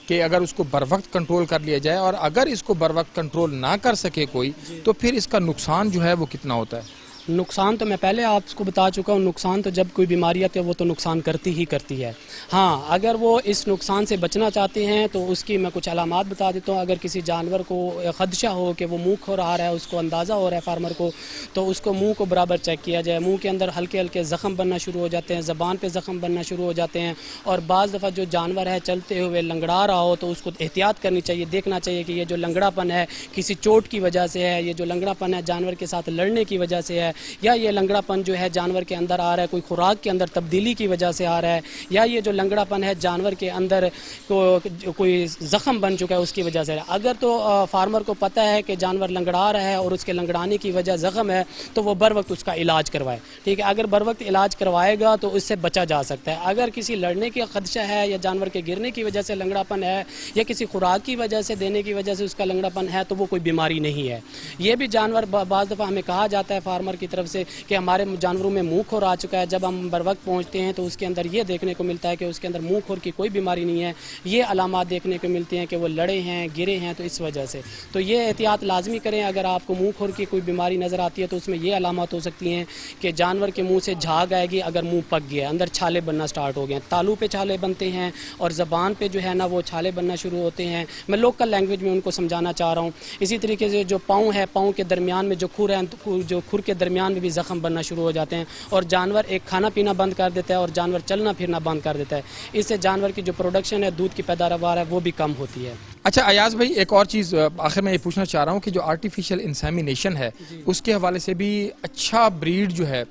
Speaker 1: کہ اگر اس کو بر وقت کنٹرول کر لیا جائے, اور اگر اس کو بر وقت کنٹرول نہ کر سکے کوئی, تو پھر اس کا نقصان جو ہے وہ کتنا ہوتا ہے؟
Speaker 3: نقصان تو میں پہلے آپ کو بتا چکا ہوں, نقصان تو جب کوئی بیماری آتی ہے وہ تو نقصان کرتی ہی کرتی ہے. ہاں, اگر وہ اس نقصان سے بچنا چاہتے ہیں تو اس کی میں کچھ علامات بتا دیتا ہوں. اگر کسی جانور کو خدشہ ہو کہ وہ منہ کھور آ رہا ہے, اس کو اندازہ ہو رہا ہے فارمر کو, تو اس کو منہ کو برابر چیک کیا جائے. منہ کے اندر ہلکے ہلکے زخم بننا شروع ہو جاتے ہیں, زبان پہ زخم بننا شروع ہو جاتے ہیں, اور بعض دفعہ جو جانور ہے چلتے ہوئے لنگڑا رہا ہو تو اس کو احتیاط کرنی چاہیے, دیکھنا چاہیے کہ یہ جو لنگڑا پن ہے کسی چوٹ کی وجہ سے ہے, یہ جو لنگڑا پن ہے جانور کے ساتھ لڑنے کی وجہ سے ہے, یا یہ لنگڑا پن جو ہے جانور کے اندر آ رہا ہے کوئی خوراک کے اندر تبدیلی کی وجہ سے آ رہا ہے, یا یہ جو لنگڑا پن ہے جانور کے اندر کوئی زخم بن چکا ہے اس کی وجہ سے. اگر تو فارمر کو پتہ ہے کہ جانور لنگڑا رہا ہے اور اس کے لنگڑانے کی وجہ زخم ہے تو وہ بر وقت اس کا علاج کروائے. ٹھیک ہے, اگر بر وقت علاج کروائے گا تو اس سے بچا جا سکتا ہے. اگر کسی لڑنے کا خدشہ ہے یا جانور کے گرنے کی وجہ سے لنگڑا پن ہے یا کسی خوراک کی وجہ سے دینے کی وجہ سے اس کا لنگڑا پن ہے تو وہ کوئی بیماری نہیں ہے. یہ بھی جانور بعض دفعہ ہمیں کہا جاتا ہے فارمر کی طرف سے کہ ہمارے جانوروں میں منہ کھور آ چکا ہے. جب ہم بر وقت پہنچتے ہیں تو اس کے اندر یہ دیکھنے کو ملتا ہے کہ اس کے اندر منہ کھور کی کوئی بیماری نہیں ہے. یہ علامات دیکھنے کو ملتے ہیں کہ وہ لڑے ہیں, گرے ہیں, تو اس وجہ سے تو یہ احتیاط لازمی کریں. اگر آپ کو منہ کھور کی کوئی بیماری نظر آتی ہے تو اس میں یہ علامات ہو سکتی ہیں کہ جانور کے منہ سے جھاگ آئے گی, اگر منہ پک گیا, اندر چھالے بننا سٹارٹ ہو گئے ہیں, تالو پہ چھالے بنتے ہیں اور زبان پہ جو ہے نا وہ چھالے بننا شروع ہوتے ہیں. میں لوکل لینگویج میں ان کو سمجھانا چاہ رہا ہوں. اسی طریقے سے جو پاؤں ہے, پاؤں کے درمیان میں جو کھر ہے, جو کھر کے درمیان میں بھی زخم بننا شروع ہو جاتے ہیں اور جانور ایک کھانا پینا بند کر دیتا ہے اور جانور چلنا پھرنا بند کر دیتا ہے. اس سے جانور کی جو پروڈکشن ہے, دودھ کی پیداوار ہے, وہ بھی کم ہوتی ہے.
Speaker 1: اچھا ایاز بھائی, ایک اور چیز آخر میں یہ پوچھنا چاہ رہا ہوں کہ جو آرٹیفیشل انسیمینیشن ہے اس کے حوالے سے بھی اچھا بریڈ جو ہے,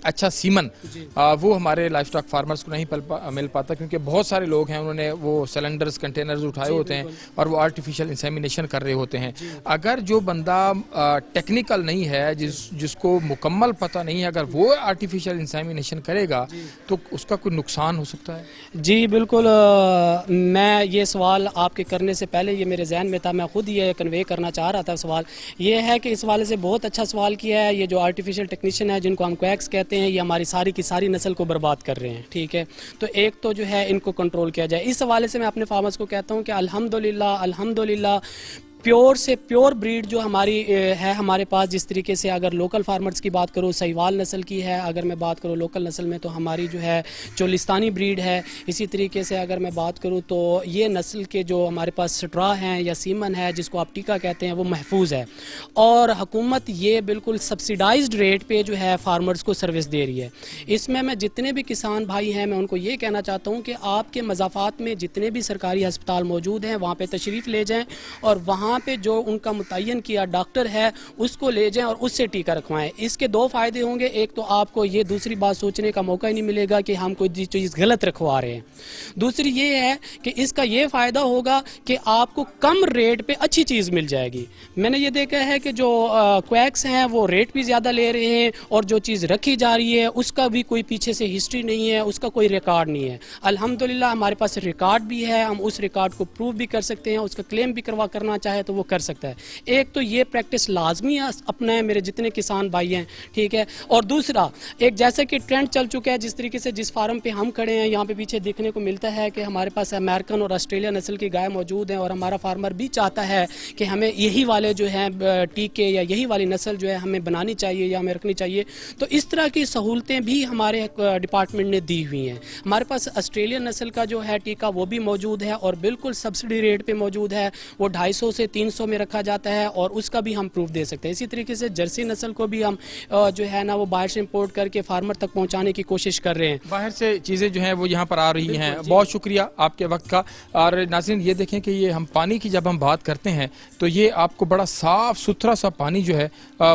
Speaker 1: اچھا سیمن, وہ ہمارے لائف اسٹاک فارمرز کو نہیں مل پاتا, کیونکہ بہت سارے لوگ ہیں انہوں نے وہ سلنڈرز, کنٹینرز اٹھائے ہوتے ہیں اور وہ آرٹیفیشل انسیمینیشن کر رہے ہوتے ہیں. اگر جو بندہ ٹیکنیکل نہیں ہے, جس کو مکمل پتہ نہیں ہے, اگر وہ آرٹیفیشل انسیمینیشن کرے گا تو اس کا کوئی نقصان ہو سکتا ہے؟
Speaker 3: جی بالکل. میں یہ سوال آپ کے کرنے سے پہلے یہ میرے ذہن میں تھا, میں خود یہ کنوے کرنا چاہ رہا تھا. سوال یہ ہے کہ اس حوالے سے بہت اچھا سوال کیا ہے. یہ جو آرٹیفیشل ٹیکنیشین ہے جن کو ہم کویکس کہتے ہیں, یہ ہماری ساری کی ساری نسل کو برباد کر رہے ہیں. ٹھیک ہے, تو ایک تو جو ہے ان کو کنٹرول کیا جائے. اس حوالے سے میں اپنے فارمرز کو کہتا ہوں کہ الحمدللہ پیور سے پیور بریڈ جو ہماری ہے ہمارے پاس, جس طریقے سے اگر لوکل فارمرز کی بات کروں, سہیوال نسل کی ہے. اگر میں بات کروں لوکل نسل میں تو ہماری جو ہے چولستانی بریڈ ہے. اسی طریقے سے اگر میں بات کروں تو یہ نسل کے جو ہمارے پاس سٹرا ہیں یا سیمن ہے, جس کو آپ ٹیکا کہتے ہیں, وہ محفوظ ہے. اور حکومت یہ بالکل سبسیڈائزڈ ریٹ پہ جو ہے فارمرز کو سروس دے رہی ہے. اس میں جتنے بھی کسان بھائی ہیں, میں ان کو یہ کہنا چاہتا ہوں کہ آپ کے مضافات میں جتنے بھی سرکاری ہسپتال موجود ہیں وہاں پہ تشریف لے جائیں اور وہاں پہ جو ان کا متعین کیا ڈاکٹر ہے اس کو لے جائیں اور اس سے ٹیکا رکھوائیں. اس کے دو فائدے ہوں گے. ایک تو آپ کو یہ دوسری بات سوچنے کا موقع ہی نہیں ملے گا کہ ہم کوئی چیز غلط رکھوا رہے ہیں. دوسری یہ ہے کہ اس کا یہ فائدہ ہوگا کہ آپ کو کم ریٹ پہ اچھی چیز مل جائے گی. میں نے یہ دیکھا ہے کہ جو کویکس ہیں وہ ریٹ بھی زیادہ لے رہے ہیں اور جو چیز رکھی جا رہی ہے اس کا بھی کوئی پیچھے سے ہسٹری نہیں ہے, اس کا کوئی ریکارڈ نہیں ہے. الحمدللہ ہمارے پاس ریکارڈ بھی ہے, ہم اس ریکارڈ کو پروو بھی کر سکتے ہیں, اس کا کلیم بھی کرنا چاہے تو وہ کر سکتا ہے. ایک تو یہ پریکٹس لازمی ہے اپنا ہے میرے جتنے کسان بھائی ہیں. ٹھیک ہے, اور دوسرا ایک جیسا کہ ٹرینڈ چل چکا ہے, جس طریقے سے جس فارم پہ ہم کھڑے ہیں یہاں پہ پیچھے دیکھنے کو ملتا ہے کہ ہمارے پاس امریکن اور آسٹریلیا نسل کی گائے موجود ہیں اور ہمارا فارمر بھی چاہتا ہے کہ ہمیں یہی والے جو ہیں ٹیکے یا یہی والی نسل جو ہے ہمیں بنانی چاہیے یا ہمیں رکھنی چاہیے. تو اس طرح کی سہولتیں بھی ہمارے ڈپارٹمنٹ نے دی ہوئی ہیں. ہمارے پاس آسٹریلین نسل کا جو ہے ٹیکا وہ بھی موجود ہے اور بالکل سبسڈی ریٹ پہ موجود ہے. وہ 250 سے 300 میں رکھا جاتا ہے اور اس کا بھی ہم پروف دے سکتے ہیں. اسی طریقے سے جرسی نسل کو بھی ہم جو ہے نا وہ باہر سے امپورٹ کر کے فارمر تک پہنچانے کی کوشش کر رہے ہیں.
Speaker 1: باہر سے چیزیں جو ہیں وہ یہاں پر آ رہی ہیں. بہت شکریہ آپ کے وقت کا. اور ناظرین یہ دیکھیں کہ یہ ہم پانی کی جب ہم بات کرتے ہیں تو یہ آپ کو بڑا صاف ستھرا سا پانی جو ہے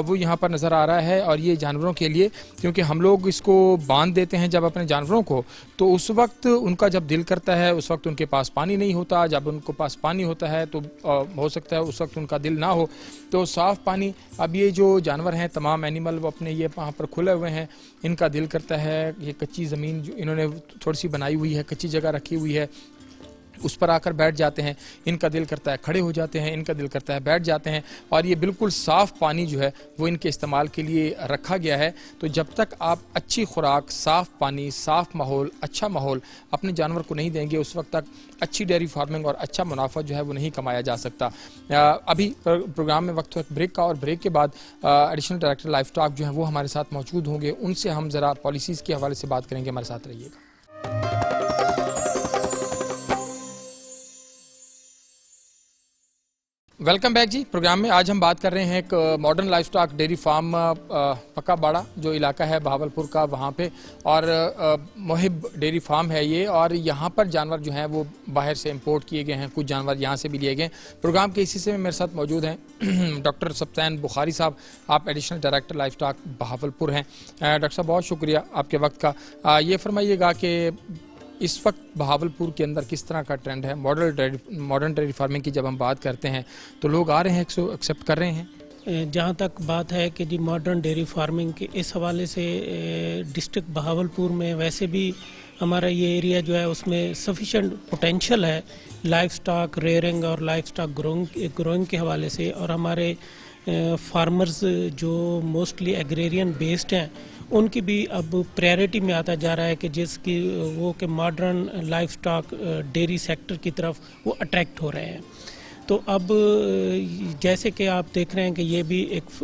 Speaker 1: وہ یہاں پر نظر آ رہا ہے. اور یہ جانوروں کے لیے, کیونکہ ہم لوگ اس کو باندھ دیتے ہیں جب اپنے جانوروں کو, تو اس وقت ان کا جب دل کرتا ہے اس وقت ان کے پاس پانی نہیں ہوتا. جب ان کو پاس پانی ہوتا ہے تو ہو سکتا ہے اس وقت ان کا دل نہ ہو. تو صاف پانی, اب یہ جو جانور ہیں تمام اینیمل وہ اپنے یہ وہاں پر کھلے ہوئے ہیں, ان کا دل کرتا ہے یہ کچی زمین جو انہوں نے تھوڑی سی بنائی ہوئی ہے, کچی جگہ رکھی ہوئی ہے, اس پر آ کر بیٹھ جاتے ہیں. ان کا دل کرتا ہے کھڑے ہو جاتے ہیں, ان کا دل کرتا ہے بیٹھ جاتے ہیں. اور یہ بالکل صاف پانی جو ہے وہ ان کے استعمال کے لیے رکھا گیا ہے. تو جب تک آپ اچھی خوراک, صاف پانی, صاف ماحول, اچھا ماحول اپنے جانور کو نہیں دیں گے اس وقت تک اچھی ڈیری فارمنگ اور اچھا منافع جو ہے وہ نہیں کمایا جا سکتا. ابھی پروگرام میں وقت ایک بریک کا, اور بریک کے بعد ایڈیشنل ڈائریکٹر لائف اسٹاک جو ہیں وہ ہمارے ساتھ موجود ہوں گے. ان سے ہم ذرا پالیسیز کے حوالے سے بات کریں گے. ہمارے ساتھ رہیے گا. ویلکم بیک جی. پروگرام میں آج ہم بات کر رہے ہیں ایک modern life stock dairy farm پکا باڑا جو علاقہ ہے بہاولپور کا, وہاں پہ, اور محب ڈیری فارم ہے یہ. اور یہاں پر جانور جو ہیں وہ باہر سے امپورٹ کیے گئے ہیں, کچھ جانور یہاں سے بھی لیے گئے. پروگرام کے اسی سے میرے ساتھ موجود ہیں ڈاکٹر سبطین بخاری صاحب, آپ additional director life stock Bahawalpur ہیں. ڈاکٹر صاحب بہت شکریہ آپ کے وقت کا. یہ فرمائیے گا کہ اس وقت بہاولپور کے اندر کس طرح کا ٹرینڈ ہے ماڈرن ڈیری فارمنگ کی؟ جب ہم بات کرتے ہیں تو لوگ آ رہے ہیں, ایکسیپٹ کر رہے ہیں؟
Speaker 4: جہاں تک بات ہے کہ جی ماڈرن ڈیری فارمنگ کے اس حوالے سے ڈسٹرکٹ بہاولپور میں ویسے بھی ہمارا یہ ایریا جو ہے اس میں سفیشینٹ پوٹینشیل ہے لائف سٹاک ریئرنگ اور لائف سٹاک گروئنگ کے حوالے سے، اور ہمارے فارمرز جو موسٹلی ایگریرین بیسڈ ہیں ان کی بھی اب پریارٹی میں آتا جا رہا ہے کہ جس کی وہ کہ modern life stock dairy sector کی طرف وہ اٹریکٹ ہو رہے ہیں. تو اب جیسے کہ آپ دیکھ رہے ہیں کہ یہ بھی ایک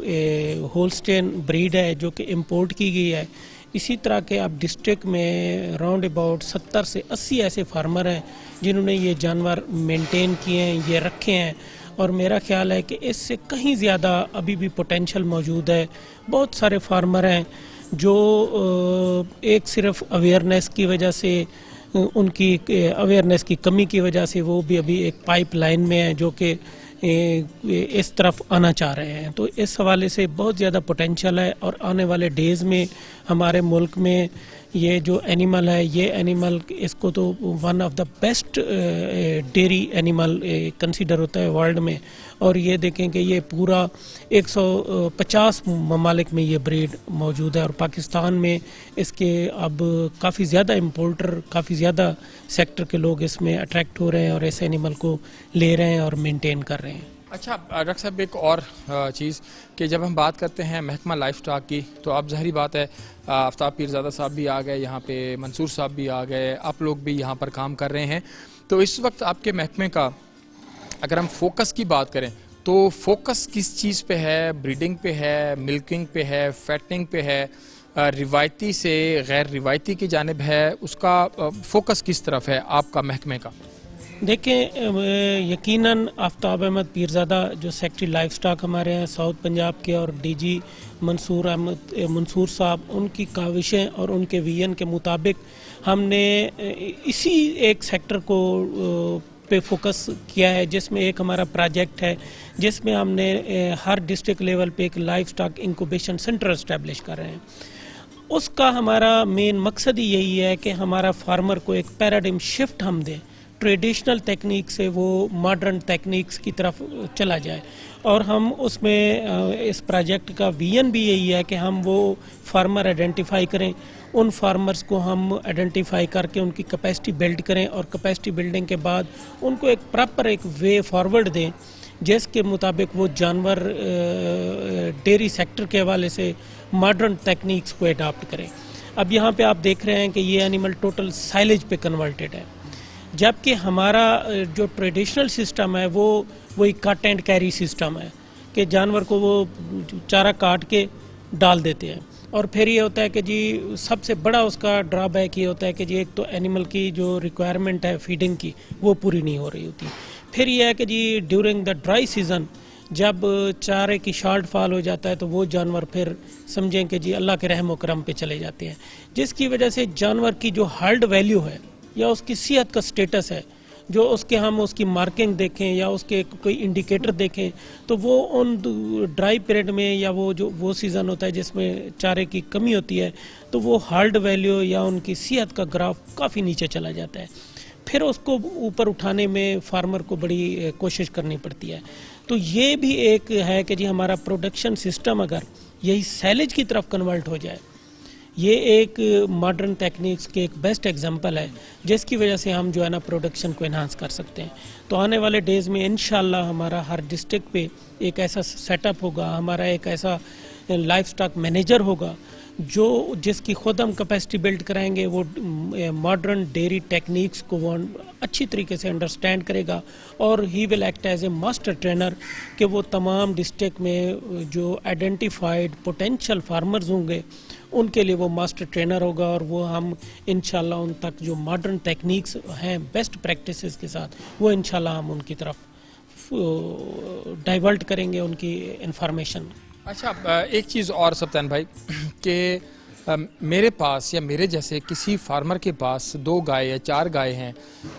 Speaker 4: ہولسٹین بریڈ ہے جو کہ امپورٹ کی گئی ہے. اسی طرح کے اب ڈسٹرکٹ میں راؤنڈ اباؤٹ 70 سے 80 ایسے فارمر ہیں جنہوں نے یہ جانور مینٹین کیے ہیں، یہ رکھے ہیں، اور میرا خیال ہے کہ اس سے کہیں زیادہ ابھی بھی پوٹینشیل موجود ہے. بہت سارے فارمر ہیں جو ایک صرف اویئرنیس کی وجہ سے، ان کی اویئرنیس کی کمی کی وجہ سے وہ بھی ابھی ایک پائپ لائن میں ہیں جو کہ اس طرف آنا چاہ رہے ہیں. تو اس حوالے سے بہت زیادہ پوٹینشیل ہے، اور آنے والے ڈیز میں ہمارے ملک میں یہ جو اینیمل ہے، یہ اینیمل اس کو تو one of the best dairy animal consider ہوتا ہے ورلڈ میں. اور یہ دیکھیں کہ یہ پورا 150 ممالک میں یہ بریڈ موجود ہے، اور پاکستان میں اس کے اب کافی زیادہ امپورٹر، کافی زیادہ سیکٹر کے لوگ اس میں اٹریکٹ ہو رہے ہیں اور اس اینیمل کو لے رہے ہیں اور مینٹین کر رہے ہیں.
Speaker 1: اچھا ڈاکٹر صاحب، ایک اور چیز کہ جب ہم بات کرتے ہیں محکمہ لائف سٹاک کی تو اب ظاہری بات ہے آفتاب پیرزادہ صاحب بھی آ گئے یہاں پہ، منصور صاحب بھی آ گئے، آپ لوگ بھی یہاں پر کام کر رہے ہیں. تو اس وقت آپ کے محکمے کا اگر ہم فوکس کی بات کریں تو فوکس کس چیز پہ ہے؟ بریڈنگ پہ ہے، ملکنگ پہ ہے، فیٹنگ پہ ہے، روایتی سے غیر روایتی کی جانب ہے؟ اس کا فوکس کس طرف ہے آپ کا محکمے کا؟
Speaker 4: دیکھیں، یقیناً آفتاب احمد پیرزادہ جو سیکٹری لائف سٹاک ہمارے ہیں ساؤتھ پنجاب کے، اور ڈی جی منصور صاحب، ان کی کاوشیں اور ان کے ویژن کے مطابق ہم نے اسی ایک سیکٹر کو پہ فوکس کیا ہے، جس میں ایک ہمارا پروجیکٹ ہے جس میں ہم نے ہر ڈسٹرکٹ لیول پہ ایک life stock incubation centre establish کر رہے ہیں. اس کا ہمارا مین مقصد ہی یہی ہے کہ ہمارا فارمر کو ایک پیراڈائم شفٹ ہم دیں، ٹریڈیشنل ٹیکنیک سے وہ ماڈرن ٹیکنیکس کی طرف چلا جائے. اور ہم اس میں اس پروجیکٹ کا ویژن بھی یہی ہے کہ ہم وہ فارمر آئیڈینٹیفائی کریں، ان فارمرز کو ہم آئیڈینٹیفائی کر کے ان کی کیپیسٹی بلڈ کریں، اور کیپیسٹی بلڈنگ کے بعد ان کو ایک پراپر ایک وے فارورڈ دیں جس کے مطابق وہ جانور ڈیری سیکٹر کے حوالے سے ماڈرن ٹیکنیکس کو اڈاپٹ کریں. اب یہاں پہ آپ دیکھ رہے ہیں کہ یہ اینیمل ٹوٹل سائلیج پہ کنورٹڈ ہے، جبکہ ہمارا جو ٹریڈیشنل سسٹم ہے وہ وہی کٹ اینڈ کیری سسٹم ہے کہ جانور کو وہ چارہ کاٹ کے ڈال دیتے ہیں. اور پھر یہ ہوتا ہے کہ جی سب سے بڑا اس کا ڈرا بیک یہ ہوتا ہے کہ جی ایک تو اینیمل کی جو ریکوائرمنٹ ہے فیڈنگ کی وہ پوری نہیں ہو رہی ہوتی. پھر یہ ہے کہ جی ڈیورنگ دا ڈرائی سیزن جب چارے کی شارٹ فال ہو جاتا ہے تو وہ جانور پھر سمجھیں کہ جی اللہ کے رحم و کرم پہ چلے جاتے ہیں، جس کی وجہ سے جانور کی جو ہارڈ ویلیو ہے یا اس کی صحت کا سٹیٹس ہے، جو اس کے ہم اس کی مارکنگ دیکھیں یا اس کے کوئی انڈیکیٹر دیکھیں تو وہ ان ڈرائی پیریڈ میں یا وہ سیزن ہوتا ہے جس میں چارے کی کمی ہوتی ہے تو وہ ہارڈ ویلیو یا ان کی صحت کا گراف کافی نیچے چلا جاتا ہے. پھر اس کو اوپر اٹھانے میں فارمر کو بڑی کوشش کرنی پڑتی ہے. تو یہ بھی ایک ہے کہ جی ہمارا پروڈکشن سسٹم اگر یہی سیلیج کی طرف کنورٹ ہو جائے، یہ ایک ماڈرن ٹیکنیکس کے ایک بیسٹ ایگزامپل ہے جس کی وجہ سے ہم جو ہے نا پروڈکشن کو انہانس کر سکتے ہیں. تو آنے والے ڈیز میں انشاءاللہ ہمارا ہر ڈسٹرکٹ پہ ایک ایسا سیٹ اپ ہوگا، ہمارا ایک ایسا لائف سٹاک مینیجر ہوگا جو جس کی خود ہم کیپیسٹی بلڈ کرائیں گے. وہ ماڈرن ڈیری ٹیکنیکس کو وہ اچھی طریقے سے انڈرسٹینڈ کرے گا، اور he will act as a master trainer کہ وہ تمام ڈسٹرکٹ میں جو آئیڈینٹیفائڈ پوٹینشیل فارمرز ہوں گے ان کے لیے وہ ماسٹر ٹرینر ہوگا، اور وہ ہم انشاءاللہ ان تک جو ماڈرن ٹیکنیکس ہیں بیسٹ پریکٹسز کے ساتھ وہ انشاءاللہ ہم ان کی طرف ڈائیورٹ کریں گے ان کی انفارمیشن.
Speaker 1: اچھا ایک چیز اور سبطین بھائی کہ میرے پاس یا میرے جیسے کسی فارمر کے پاس 2 گائے یا 4 گائے ہیں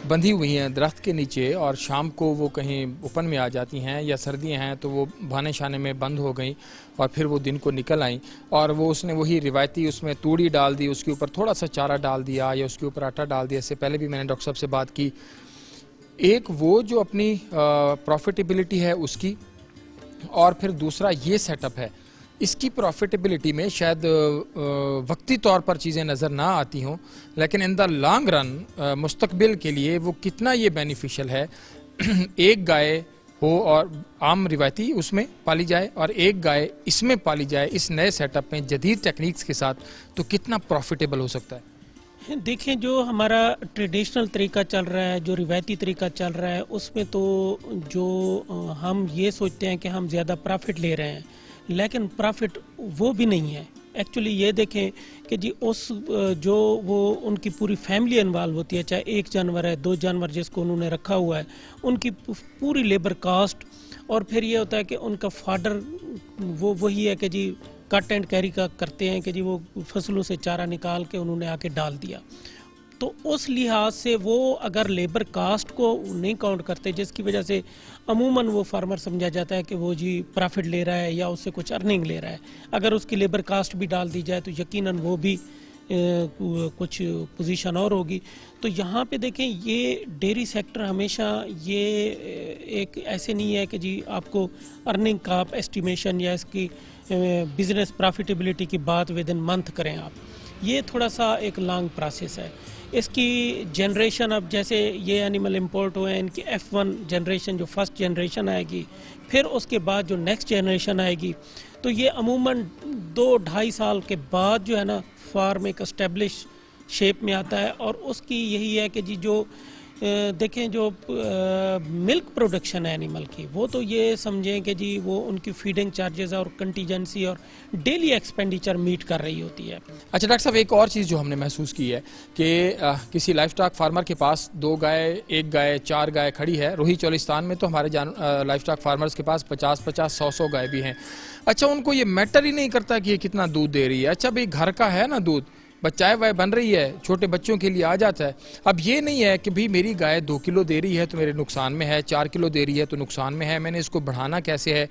Speaker 1: بندھی ہوئی ہیں درخت کے نیچے، اور شام کو وہ کہیں اوپن میں آ جاتی ہیں یا سردیاں ہیں تو وہ بھانے شانے میں بند ہو گئیں اور پھر وہ دن کو نکل آئیں، اور وہ اس نے وہی روایتی اس میں توڑی ڈال دی، اس کے اوپر تھوڑا سا چارہ ڈال دیا یا اس کے اوپر آٹا ڈال دیا. اس سے پہلے بھی میں نے ڈاکٹر صاحب سے بات کی. ایک وہ جو اپنی پروفیٹیبلٹی ہے اس کی، اور پھر دوسرا یہ سیٹ اپ ہے اس کی پروفیٹیبلٹی میں شاید وقتی طور پر چیزیں نظر نہ آتی ہوں، لیکن ان دا لانگ رن مستقبل کے لیے وہ کتنا یہ بینیفیشل ہے ایک گائے ہو اور عام روایتی اس میں پالی جائے اور ایک گائے اس میں پالی جائے اس نئے سیٹ اپ میں جدید ٹیکنیکس کے ساتھ، تو کتنا پروفیٹیبل ہو سکتا ہے؟
Speaker 4: دیکھیں جو ہمارا ٹریڈیشنل طریقہ چل رہا ہے، جو روایتی طریقہ چل رہا ہے، اس میں تو جو ہم یہ سوچتے ہیں کہ ہم زیادہ پرافٹ لے رہے ہیں، لیکن پرافٹ وہ بھی نہیں ہے ایکچولی. یہ دیکھیں کہ جی اس جو وہ ان کی پوری فیملی انوالو ہوتی ہے، چاہے ایک جانور ہے، 2 جانور جس کو انہوں نے رکھا ہوا ہے، ان کی پوری لیبر کاسٹ، اور پھر یہ ہوتا ہے کہ ان کا فاڈر وہی ہے کہ جی کٹ اینڈ کیری کا کرتے ہیں کہ جی وہ فصلوں سے چارہ نکال کے انہوں نے آ کے ڈال دیا. تو اس لحاظ سے وہ اگر لیبر کاسٹ کو نہیں کاؤنٹ کرتے، جس کی وجہ سے عموماً وہ فارمر سمجھا جاتا ہے کہ وہ جی پرافٹ لے رہا ہے یا اس سے کچھ ارننگ لے رہا ہے، اگر اس کی لیبر کاسٹ بھی ڈال دی جائے تو یقیناً وہ بھی کچھ پوزیشن اور ہوگی. تو یہاں پہ دیکھیں یہ ڈیری سیکٹر ہمیشہ یہ ایک ایسے نہیں ہے کہ جی آپ کو ارننگ کا آپ اسٹیمیشن یا اس کی بزنس پرافیٹیبلٹی کی بات ود ان منتھ کریں آپ. یہ تھوڑا سا ایک لانگ پروسیس ہے. اس کی جنریشن اب جیسے یہ اینیمل امپورٹ ہوئے ہیں، ان کی F1 جنریشن جو فرسٹ جنریشن آئے گی، پھر اس کے بعد جو نیکسٹ جنریشن آئے گی، تو یہ عموماً 2-2.5 سال کے بعد جو ہے نا فارم ایک اسٹیبلش شیپ میں آتا ہے. اور اس کی یہی ہے کہ جی جو دیکھیں جو ملک پروڈکشن ہے اینیمل کی، وہ تو یہ سمجھیں کہ جی وہ ان کی فیڈنگ چارجز اور کنٹیجنسی اور ڈیلی ایکسپینڈیچر میٹ کر رہی ہوتی ہے.
Speaker 1: اچھا ڈاکٹر صاحب، ایک اور چیز جو ہم نے محسوس کی ہے کہ کسی لائف اسٹاک فارمر کے پاس 2 گائے، 1 گائے، 4 گائے کھڑی ہے. روہی چولستان میں تو ہمارے لائف اسٹاک فارمرز کے پاس 50-50، 100 گائے بھی ہیں. اچھا ان کو یہ میٹر ہی نہیں کرتا کہ یہ کتنا دودھ دے رہی ہے. اچھا بھائی گھر کا ہے نا دودھ، بچائے وائے بن رہی ہے، چھوٹے بچوں کے لیے آ جاتا ہے. اب یہ نہیں ہے کہ بھئی میری گائے 2 کلو دے رہی ہے تو میرے نقصان میں ہے، 4 کلو دے رہی ہے تو نقصان میں ہے، میں نے اس کو بڑھانا کیسے ہے.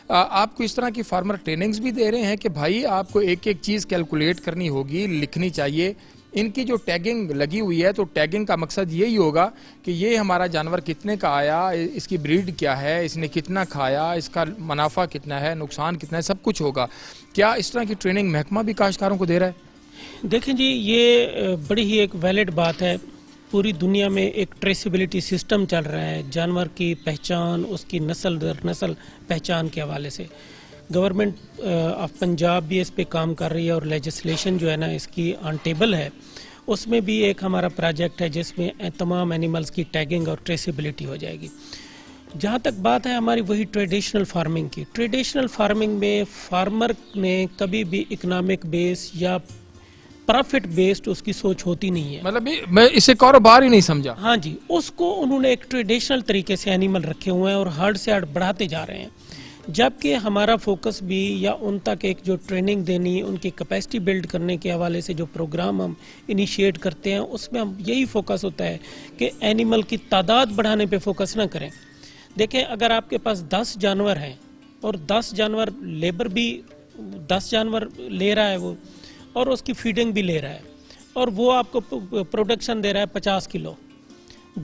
Speaker 1: آپ کو اس طرح کی فارمر ٹریننگز بھی دے رہے ہیں کہ بھائی آپ کو ایک ایک چیز کیلکولیٹ کرنی ہوگی، لکھنی چاہیے. ان کی جو ٹیگنگ لگی ہوئی ہے تو ٹیگنگ کا مقصد یہی ہوگا کہ یہ ہمارا جانور کتنے کا آیا، اس کی بریڈ کیا ہے، اس نے کتنا کھایا، اس کا منافع کتنا ہے، نقصان کتنا ہے، سب کچھ ہوگا. کیا اس طرح کی ٹریننگ محکمہ بھی کاشتکاروں کو دے رہا ہے؟
Speaker 4: دیکھیں جی یہ بڑی ہی ایک ویلڈ بات ہے. پوری دنیا میں ایک ٹریسیبلٹی سسٹم چل رہا ہے جانور کی پہچان، اس کی نسل در نسل پہچان کے حوالے سے. گورنمنٹ آف پنجاب بھی اس پہ کام کر رہی ہے اور لیجسلیشن جو ہے نا اس کی آن ٹیبل ہے. اس میں بھی ایک ہمارا پروجیکٹ ہے جس میں تمام اینیملز کی ٹیگنگ اور ٹریسیبلٹی ہو جائے گی. جہاں تک بات ہے ہماری وہی ٹریڈیشنل فارمنگ کی، ٹریڈیشنل فارمنگ میں فارمر نے کبھی بھی اکنامک بیس یا پرافٹ بیسڈ اس کی سوچ ہوتی نہیں ہے.
Speaker 1: مطلب میں اسے کاروبار ہی نہیں سمجھا.
Speaker 4: ہاں جی، اس کو انہوں نے ایک ٹریڈیشنل طریقے سے اینیمل رکھے ہوئے ہیں اور ہارڈ سے ہارڈ بڑھاتے جا رہے ہیں. جبکہ ہمارا فوکس بھی یا ان تک ایک جو ٹریننگ دینی، ان کی کیپیسٹی بلڈ کرنے کے حوالے سے جو پروگرام ہم انیشیٹ کرتے ہیں، اس میں ہم یہی فوکس ہوتا ہے کہ اینیمل کی تعداد بڑھانے پہ فوکس نہ کریں. دیکھیں اگر آپ کے پاس 10 جانور ہیں اور 10 جانور لیبر بھی 10 جانور لے رہا ہے وہ، اور اس کی فیڈنگ بھی لے رہا ہے، اور وہ آپ کو پروڈکشن دے رہا ہے 50 کلو،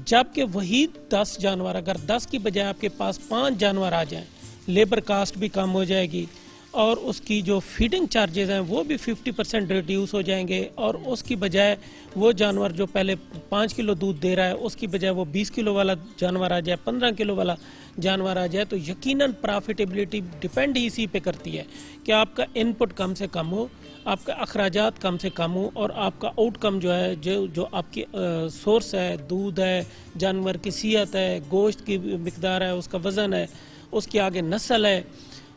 Speaker 4: جبکہ وہی 10 جانور اگر 10 کی بجائے آپ کے پاس 5 جانور آ جائیں، لیبر کاسٹ بھی کم ہو جائے گی اور اس کی جو فیڈنگ چارجز ہیں وہ بھی 50% ریڈیوس ہو جائیں گے، اور اس کی بجائے وہ جانور جو پہلے 5 کلو دودھ دے رہا ہے اس کی بجائے وہ 20 کلو والا جانور آ جائے، 15 کلو والا جانور آ جائے، تو یقیناً پرافیٹیبلٹی ڈیپینڈ ہی اسی پہ کرتی ہے کہ آپ کا ان پٹ کم سے کم ہو، آپ کا اخراجات کم سے کم ہو، اور آپ کا آؤٹ کم جو ہے جو آپ کی سورس ہے، دودھ ہے، جانور کی صحت ہے، گوشت کی مقدار ہے، اس کا وزن ہے، اس کی آگے نسل ہے،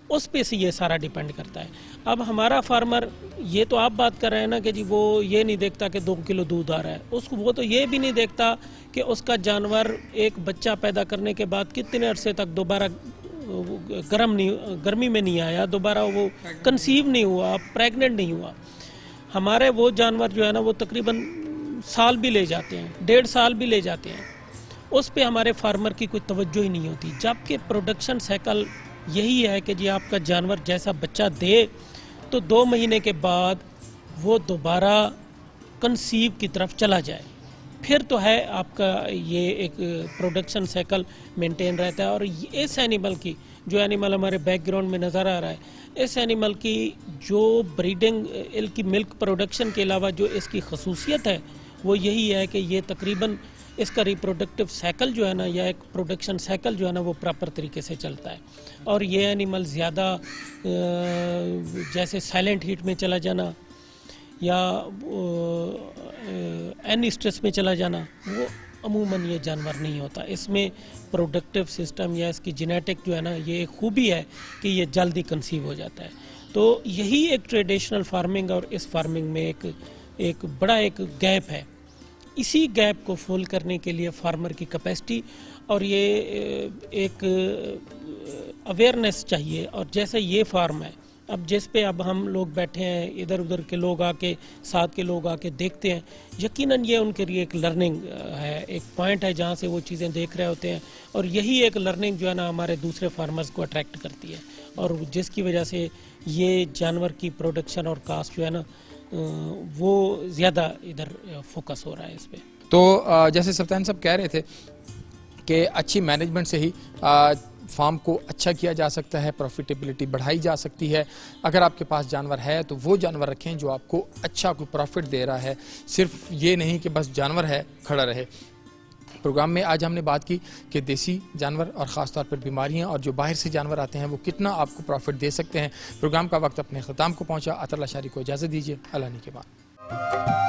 Speaker 4: اس پہ سے یہ سارا ڈیپینڈ کرتا ہے. اب ہمارا فارمر یہ تو آپ بات کر رہے ہیں نا کہ جی وہ یہ نہیں دیکھتا کہ 2 کلو دودھ آ رہا ہے، اس کو وہ تو یہ بھی نہیں دیکھتا کہ اس کا جانور ایک بچہ پیدا کرنے کے بعد کتنے عرصے تک دوبارہ گرمی میں نہیں آیا، دوبارہ وہ کنسیو نہیں ہوا، پریگننٹ نہیں ہوا. ہمارے وہ جانور جو ہے نا وہ تقریباً سال بھی لے جاتے ہیں، 1.5 سال بھی لے جاتے ہیں. اس پہ ہمارے فارمر کی کوئی توجہ ہی نہیں ہوتی، جبکہ پروڈکشن سائیکل یہی ہے کہ جی آپ کا جانور جیسا بچہ دے تو 2 مہینے کے بعد وہ دوبارہ کنسیو کی طرف چلا جائے، پھر تو ہے آپ کا یہ ایک پروڈکشن سائیکل مینٹین رہتا ہے. اور اس اینیمل کی جو اینیمل ہمارے بیک گراؤنڈ میں نظر آ رہا ہے، اس اینیمل کی جو بریڈنگ کی ملک پروڈکشن کے علاوہ جو اس کی خصوصیت ہے وہ یہی ہے کہ یہ تقریباً اس کا ریپروڈکٹیو سائیکل جو ہے نا یا ایک پروڈکشن سائیکل جو ہے نا وہ پراپر طریقے سے چلتا ہے. اور یہ اینیمل زیادہ جیسے سائلنٹ ہیٹ میں چلا جانا یا این اسٹریس میں چلا جانا وہ عموماً یہ جانور نہیں ہوتا. اس میں پروڈکٹیو سسٹم یا اس کی جینیٹک جو ہے نا یہ خوبی ہے کہ یہ جلدی کنسیو ہو جاتا ہے. تو یہی ایک ٹریڈیشنل فارمنگ اور اس فارمنگ میں ایک بڑا ایک گیپ ہے. اسی گیپ کو فل کرنے کے لیے فارمر کی کیپیسٹی اور یہ ایک اویئرنیس چاہیے. اور جیسے یہ فارم ہے اب جس پہ اب ہم لوگ بیٹھے ہیں ادھر ادھر کے لوگ آ کے ساتھ کے لوگ آ کے دیکھتے ہیں یقیناً یہ ان کے لیے ایک لرننگ ہے, ایک پوائنٹ ہے جہاں سے وہ چیزیں دیکھ رہے ہوتے ہیں. اور یہی ایک لرننگ جو ہے نا ہمارے دوسرے فارمرز کو اٹریکٹ کرتی ہے اور جس کی وجہ سے یہ جانور کی پروڈکشن اور کاسٹ جو ہے نا وہ زیادہ ادھر فوکس ہو رہا ہے اس پہ.
Speaker 1: تو جیسے سلطان صاحب کہہ رہے تھے کہ اچھی مینجمنٹ سے ہی فارم کو اچھا کیا جا سکتا ہے, پروفیٹیبلٹی بڑھائی جا سکتی ہے. اگر آپ کے پاس جانور ہے تو وہ جانور رکھیں جو آپ کو اچھا کوئی پروفٹ دے رہا ہے, صرف یہ نہیں کہ بس جانور ہے کھڑا رہے. پروگرام میں آج ہم نے بات کی کہ دیسی جانور اور خاص طور پر بیماریاں اور جو باہر سے جانور آتے ہیں وہ کتنا آپ کو پروفٹ دے سکتے ہیں. پروگرام کا وقت اپنے اختتام کو پہنچا. عطر الاشاری کو اجازت دیجیے. اللہ نے کے بعد.